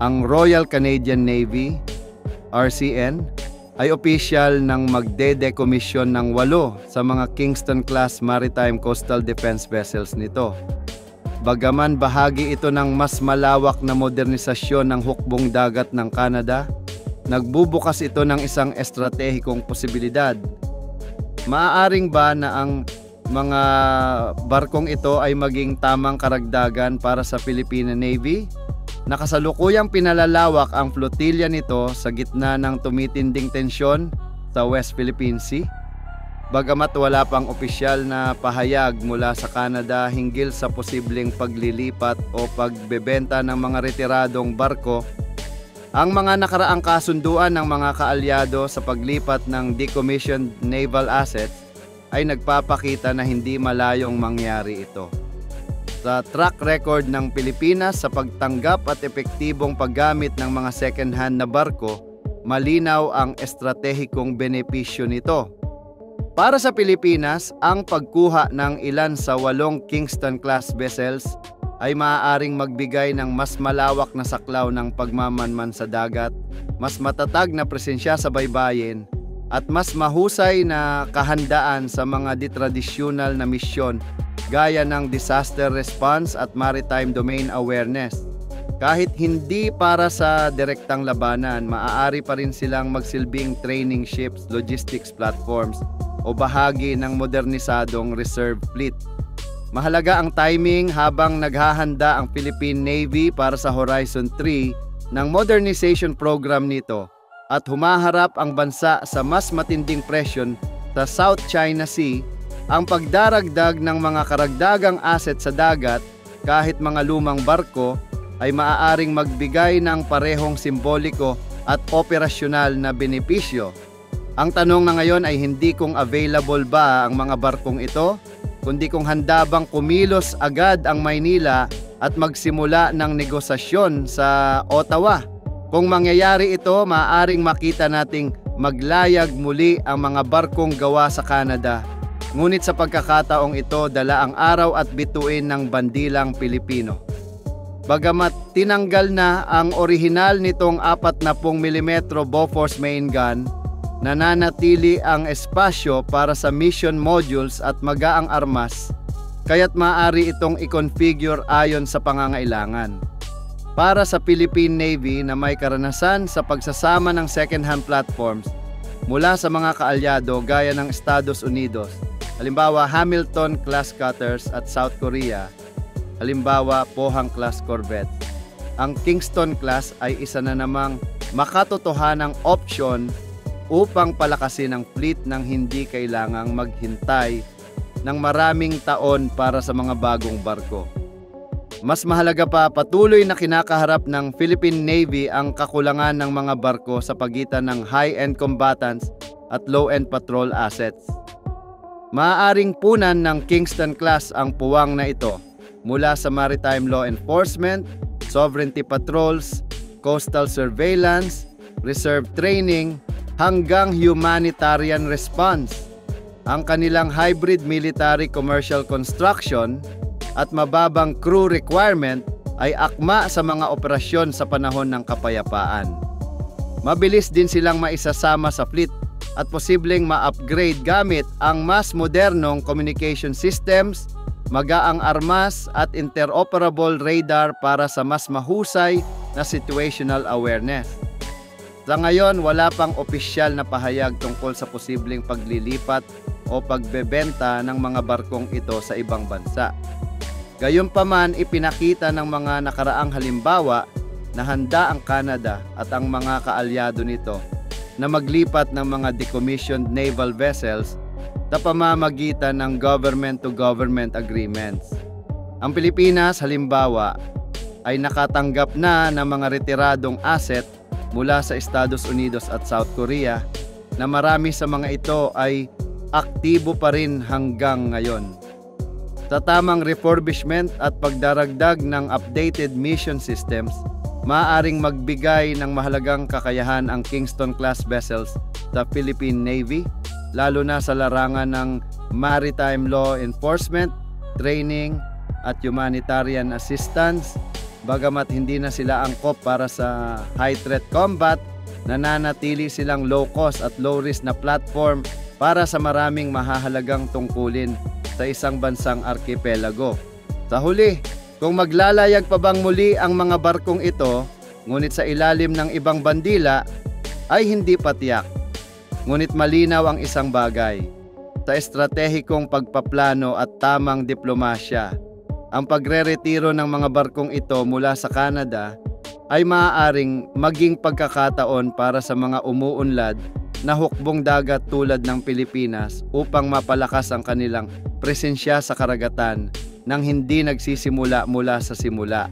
ang Royal Canadian Navy, RCN, ay opisyal ng magde-decommission ng 8 sa mga Kingston-class Maritime Coastal Defense Vessels nito. Bagaman bahagi ito ng mas malawak na modernisasyon ng hukbong dagat ng Canada, nagbubukas ito ng isang estratehikong posibilidad. Maaaring ba na ang mga barkong ito ay maging tamang karagdagan para sa Philippine Navy? Nakasalukuyang pinalalawak ang flotilya nito sa gitna ng tumitinding tensyon sa West Philippine Sea. Bagamat wala pang opisyal na pahayag mula sa Canada hinggil sa posibleng paglilipat o pagbebenta ng mga retiradong barko, ang mga nakaraang kasunduan ng mga kaalyado sa paglipat ng decommissioned naval assets ay nagpapakita na hindi malayong mangyari ito. Sa track record ng Pilipinas sa pagtanggap at epektibong paggamit ng mga second-hand na barko, malinaw ang estratehikong benepisyo nito. Para sa Pilipinas, ang pagkuha ng ilan sa 8 Kingston-class vessels ay maaaring magbigay ng mas malawak na saklaw ng pagmamanman sa dagat, mas matatag na presensya sa baybayin, at mas mahusay na kahandaan sa mga ditradisyonal na misyon gaya ng disaster response at maritime domain awareness. Kahit hindi para sa direktang labanan, maaari pa rin silang magsilbing training ships, logistics platforms, o bahagi ng modernisadong reserve fleet. Mahalaga ang timing habang naghahanda ang Philippine Navy para sa Horizon 3 ng modernization program nito at humaharap ang bansa sa mas matinding presyon sa South China Sea. Ang pagdaragdag ng mga karagdagang asset sa dagat, kahit mga lumang barko, ay maaaring magbigay ng parehong simboliko at operasyonal na benepisyo. Ang tanong na ngayon ay hindi kung available ba ang mga barkong ito, kundi kung handa bang kumilos agad ang Maynila at magsimula ng negosasyon sa Ottawa. Kung mangyayari ito, maaaring makita nating maglayag muli ang mga barkong gawa sa Canada. Ngunit sa pagkakataong ito, dala ang araw at bituin ng bandilang Pilipino. Bagamat tinanggal na ang orihinal nitong 40mm Bofors main gun, nananatili ang espasyo para sa mission modules at magaang armas, kaya't maaari itong i-configure ayon sa pangangailangan. Para sa Philippine Navy na may karanasan sa pagsasama ng second-hand platforms mula sa mga kaalyado gaya ng Estados Unidos, halimbawa Hamilton-class cutters at South Korea, halimbawa Pohang-class corvette, ang Kingston-class ay isa na namang makatotohanang option upang palakasin ang fleet ng hindi kailangang maghintay ng maraming taon para sa mga bagong barko. Mas mahalaga pa, patuloy na kinakaharap ng Philippine Navy ang kakulangan ng mga barko sa pagitan ng high-end combatants at low-end patrol assets. Maaaring punan ng Kingston-class ang puwang na ito mula sa maritime law enforcement, sovereignty patrols, coastal surveillance, reserve training, hanggang humanitarian response. Ang kanilang hybrid military-commercial construction at mababang crew requirement ay akma sa mga operasyon sa panahon ng kapayapaan. Mabilis din silang maisasama sa fleet at posibleng ma-upgrade gamit ang mas modernong communication systems, magaang armas at interoperable radar para sa mas mahusay na situational awareness. Sa ngayon, wala pang opisyal na pahayag tungkol sa posibleng paglilipat o pagbebenta ng mga barkong ito sa ibang bansa. Gayunpaman, ipinakita ng mga nakaraang halimbawa na handa ang Canada at ang mga kaalyado nito na maglipat ng mga decommissioned naval vessels sa pamamagitan ng government-to-government agreements. Ang Pilipinas, halimbawa, ay nakatanggap na ng mga retiradong asset mula sa Estados Unidos at South Korea na marami sa mga ito ay aktibo pa rin hanggang ngayon. Sa tamang refurbishment at pagdaragdag ng updated mission systems, maaaring magbigay ng mahalagang kakayahan ang Kingston-class vessels sa Philippine Navy, lalo na sa larangan ng maritime law enforcement, training at humanitarian assistance, Bagamat hindi na sila angkop para sa high threat combat, nananatili silang low cost at low risk na platform para sa maraming mahahalagang tungkulin sa isang bansang arkipelago. Sa huli, kung maglalayag pa bang muli ang mga barkong ito, ngunit sa ilalim ng ibang bandila, ay hindi patiyak. Ngunit malinaw ang isang bagay. Sa estratehikong pagpaplano at tamang diplomasya, ang pagre-retiro ng mga barkong ito mula sa Canada ay maaaring maging pagkakataon para sa mga umuunlad na hukbong dagat tulad ng Pilipinas upang mapalakas ang kanilang presensya sa karagatan nang hindi nagsisimula mula sa simula.